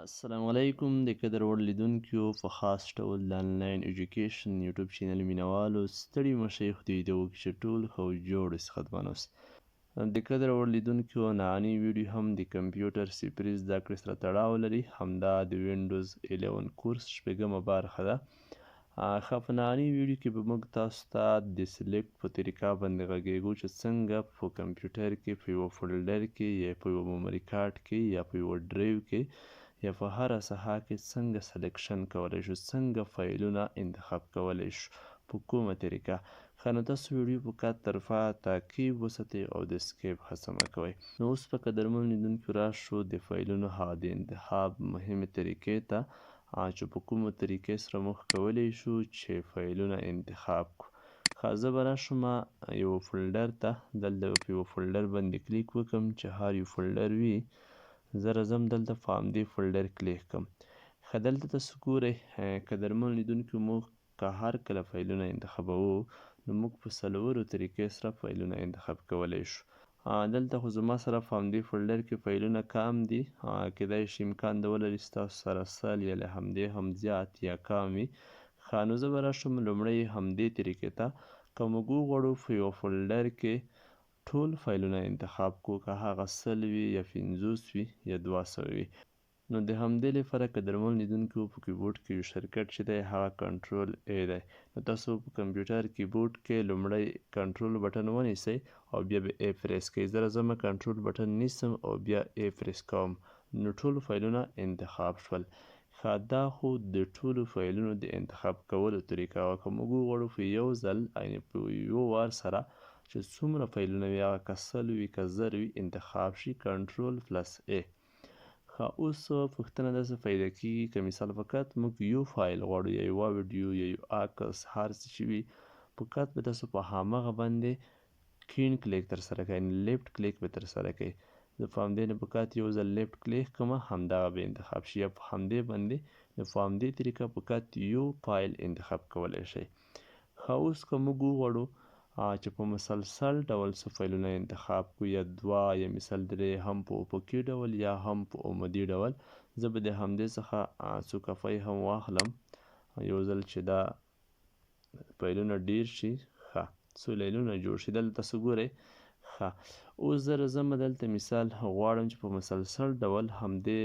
السلام علیکم د قدر وړ لیدونکو په خاص ډول د انلاین ایجوکیشن یوټیوب چینل مینوالو ستړي مشئ خدای دې وکړي چې ټول ښه او جوړ اوسي خدمت اوس د قدر وړ لیدونکو نننۍ ویډیو هم د کمپیوټر صفري زده کړې سره تړاو لري، همدا د وینډوز 11 کورس شپږمه برخه ده. ښه په نننۍ ویډیو کې به موږ تاسو ته د سلیکټ په طریقه باندې غږیږو چې څنګه په کمپیوټر کې په یوه فولډر کې یا په یوه میموري کارت کې یا په یوه ډرایو کې یا په هره ساحه کې څنګه سلیکشن کولی شو، څنګه فایلونه انتخاب کولی شو، په کومه طریقه. ښه نو تاسو ویډیو په قد طرفه تعقیب وساتئ او د سکیپ هڅه مه کوئ. نو اوس په قدرمنو لیدونکو راشو د فایلونو هغه د انتخاب مهمې طریقې ته چې په کومو طریقې سره موږ کولی شو چې فایلونه انتخاب کړو. ښه زه به راشم یو فولډر ته، دلته په یو فولډر باندې کلیک وکړم چې هر یو فولډر وي. زه راځم دلته په همدې فولډر کلیک کړم. ښه دلته تاسو ګورئ قدرمنو لیدونکو موږ که هر کله فایلونه انتخابوو نو موږ په څلورو طریقې سره فایلونه انتخاب کولی شو. دلته خو زما سره په همدې فولډر کې فایلونه کم دي، کیدای شي امکان د ولري ستاسو سره سل یا له همدې هم زیات یا کم وي. ښه نو زه به راشم لومړی همدې طریقې ته، که موږ وغواړو په یوه فولډر کې ټول فایلونه انتخاب کړو، که هغه سل وي یا 50 وي یا 200 وي. نو د همدې لپاره قدرمنو لیدونکو په کیبورډ کې یو شرکټ چې دی هغه کنټرول ای دی. نو تاسو په کمپیوټر کیبورډ کې لومړی کنټرول بټن ونیسئ او بیا به ای پریس کړئ. زه راځم کنټرول بټن نیسم او بیا ای پریس کوم، نو ټول فایلونه انتخاب شول. ښه دا خو د ټولو فایلونو د انتخاب کولو طریقه وه. که موږ وغواړو په یو ځل یعنې په یو وار سره چې څومره فایلونه وي هغه که سل وي که زر وي انتخاب شي، کنټرول پلس ای. ښه اوس پوښتنه داسې پیدا کېږي که مثال فقط موږ یو فایل غواړو یا یوه ویډیو یا یو عکس هر څه چې وي، فقط به تاسو په همغه باندې کین کلیک ترسره کوئ، یعنې لیفټ کلیک به ترسره کوئ. زه په همدې نه فقط یو ځل لیفټ کلیک کوم، همدغه به انتخاب شي، یا په همدې باندې نو په همدې طریقه فقط یو فایل انتخاب کولی شئ. ښه اوس که موږ وغواړو چې په مسلسل ډول څه فایلونه انتخاب کړو، یا دوه یا مثال درې، هم په افقي ډول یا هم په عمودي ډول. زه به د همدې څخه څو کفۍ هم واخلم یو ځل چې دا فایلونه ډیر شي. ښه څو لینونه جوړ شي. دلته تاسو ګورئ. ښه اوس زه راځم دلته مثال غواړم چې په مسلسل ډول همدې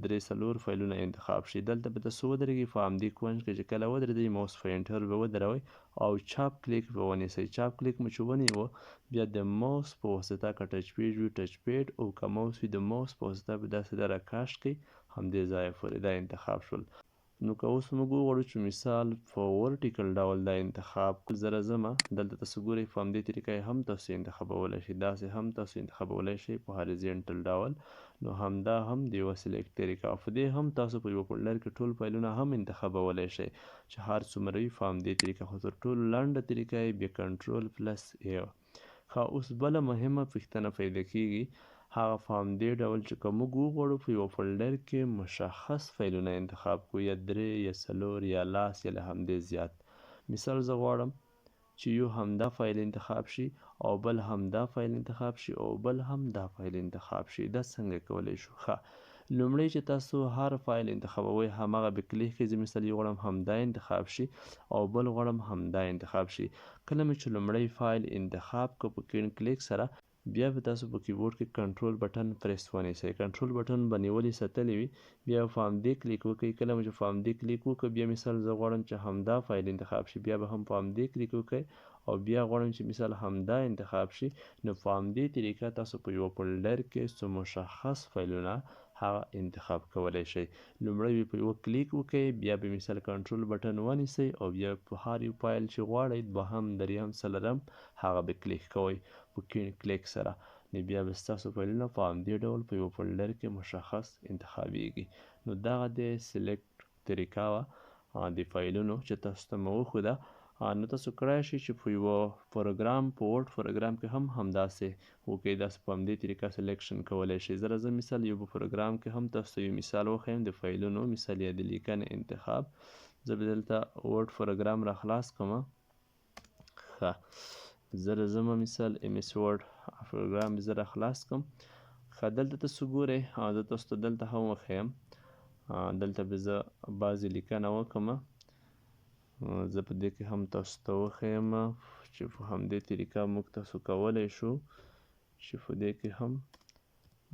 درې څلور فایلونه انتخاب شي. دلته به تاسو ودرېږئ په همدې کونج کې، چې کله ودرېدئ ماوس پوینټر به ودروئ او چاپ کلیک به ونیسئ. چاپ کلیک مو چې ونیوه بیا د ماوس په واسطه که ټچ پیډ وي ټچ پیډ، او که ماوس وي د ماوس په واسطه به داسې دا راکاږ کړئ همدې ځایه پورې. دا انتخاب شول. نو که اوس موږ وغواړو چې مثال په ورټیکل ډول دا انتخاب کړو، زه راځم دلته تاسو ګورئ په همدې طریقه یې هم تاسو انتخابولی شئ، داسې هم تاسو انتخابولی شئ په هاریزنټل ډول. نو همدا هم د یوه سلیکټ طریقه، او په دې هم تاسو په یوه فولډر کې ټول فایلونه هم انتخابولی شئ چې هر څومره وي په همدې طریقه، خو تر ټولو لنډه طریقه یې بیا کنټرول پلس ای. ښه اوس بله مهمه پوښتنه پیدا کېږي، هغه په همدې ډول چې که موږ وغواړو په یوه فولډر کې مشخص فایلونه انتخاب کړو، یا درې یا څلور یا لاس یا له همدې زیات. مثال زه غواړم چې یو همدا فایل انتخاب شي او بل همدا فایل انتخاب شي او بل هم دا فایل انتخاب شي. دا څنګه کولی شو؟ ښه لومړی چې تاسو هر فایل انتخابوئ همغه به کلیک کړئ. زه مثال یو غواړم همدا انتخاب شي او بل غواړم همدا انتخاب شي. کله مې چې لومړی فایل انتخاب کړ په کین کلیک سره، بیا به تاسو په کیبورډ کې کنټرول بټن پریس ونیسئ. کنټرول بټن به نیولې ساتلی وي، بیا په همدې کلیک وکړئ. کله مو چې په همدې کلیک وکړ، بیا مثال زه غواړم چې همدا فایل انتخاب شي، بیا به هم په همدې کلیک وکړئ او بیا غواړم چې مثال همدا انتخاب شي. نو په همدې طریقه تاسو په یوه فولډر کې څو مشخص فایلونه هغه انتخاب کولی شئ. لومړی به په یوه کلیک وکړئ، بیا به مثال کنټرول بټن ونیسئ او بیا په هر یو فایل چې غواړئ دوهم دریم څلورم هغه به کلیک کوئ په کلیک سره. نو بیا به ستاسو فایلونه په همدې ډول په یوه فولډر کې مشخص انتخابیږي. نو دغه د سلیکټ طریقه وه د فایلونو چې تاسو ته مو وښوده. نو تاسو کولای شئ چې په یوه پروګرام په ورډ پروګرام کې هم همداسې وکړئ، داسې په همدې طریقه سلیکشن کولی شئ. زه راځم مثال یو په پروګرام کې هم تاسو ته یو مثال وښیم د فایلونو مثال یا د لیکنې انتخاب. زه به دلته ورډ پروګرام را خلاص کړم. ښه زه راځم مثال ایم ایس ورډ پروګرام زه را خلاص کړم. ښه دلته تاسو ګورئ، زه تاسو ته دلته هم وښیم. دلته به زه بعضې لیکنه وکړم. زه په دې کې هم تاسو ته وښیم چې په همدې طریقه موږ تاسو کولی شو چې په دې کې هم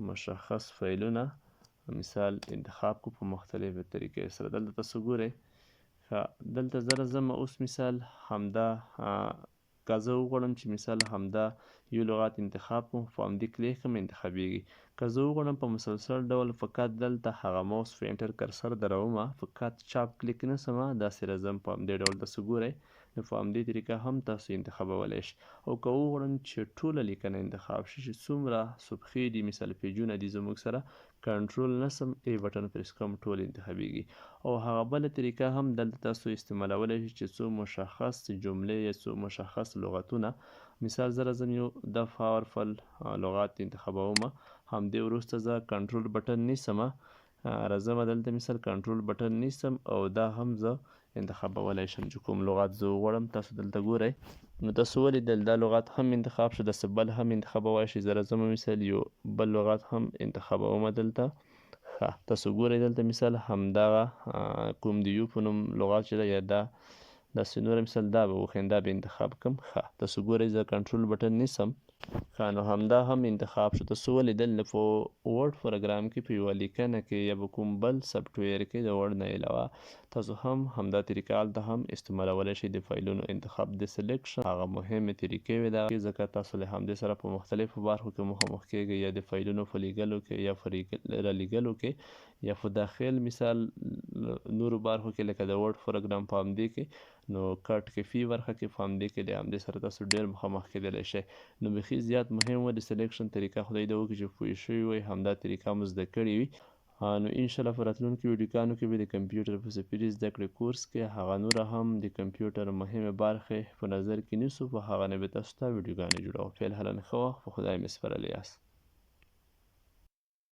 مشخص فایلونه مثال انتخاب کو په مختلفې طریقې سره. دلته تاسو ګورئ دلته زه راځم اوس مثال همدا که زه وغواړم چې مثال همدا یو لغات انتخاب کړم په همدې کلیک کړم انتخابیږي. که زه وغواړم په مسلسل ډول فقط دلته هغه موس په انټر کرسر درومه فقط چاپ کلیک نه سمه داسې راځم په همدې ډول تاسو ګورئ نو په همدې طریقه هم تاسو انتخابولی شئ. او که وغواړم چې ټوله لیکنه انتخاب شي چې څومره صفحې دي مثال پیجونه دي زموږ سره کنټرول نسم ای بټن پرس کوم ټول انتخابیږي. او هغه بله طریقه هم دلته تاسو استعمالولی شئ چې څو مشخص جملې یا څو مشخص لغتونه مثال زه راځم یو د پاورفل لغات انتخابومه همدې وروسته زه کنټرول بټن نیسمه راځم دلته مثال کنټرول بټن نیسم او دا هم زه انتخابولی شم چې کوم لغات زه وغواړم. تاسو دلته ګورئ نو تاسو ولیدل دا لغات هم انتخاب شو داسې بل هم انتخابولی شئ. زه راځم مثال یو بل لغات هم انتخابومه دلته تاسو ګورئ دلته مثال همدغه کوم د یو په نوم لغات چې ده یا دا داسې نور مثال دا به وښیم دا به انتخاب کړم. تاسو ګورئ زه کنټرول بټن نیسم نو همدا هم انتخاب شو. تاسو ولیدل نو په ورډ پروګرام کې په یوه لیکنه کې یا به کوم بل سافټویر کې د ورډ نه علاوه تاسو هم همدا طریقه هلته هم استعمالولی شئ. د فایلونو انتخاب د سلیکشن هغه مهمې طریقې وې دغه ځکه تاسو له همدې سره په مختلفو برخو کې مخامخ کیږئ یا د فایلونو په لیږلو کې یا په رالیږلو کې یا په داخل مثال نورو برخو کې لکه د ورډ پروګرام په همدې کې نو کټ کې فی برخه کې په همدې کې د همدې سره تاسو ډېر مخامخ کیدلی شئ. نو بیخي زیات مهم و د سلیکشن طریقه خدای دې وکړي چې پوه شوي وئ همدا طریقه مو زده کړې وي. نو انشاءالله په راتلونکو ویډیوګانو کې به د کمپیوټر په څپري زده کړې کورس کې هغه نوره هم د کمپیوټر مهمې برخې په نظر کې نیسو په هغه نه به تاسو ته ویډیوګانې جوړوو. فعل حالا ښه وخت په خدای مې سپارلی یاست.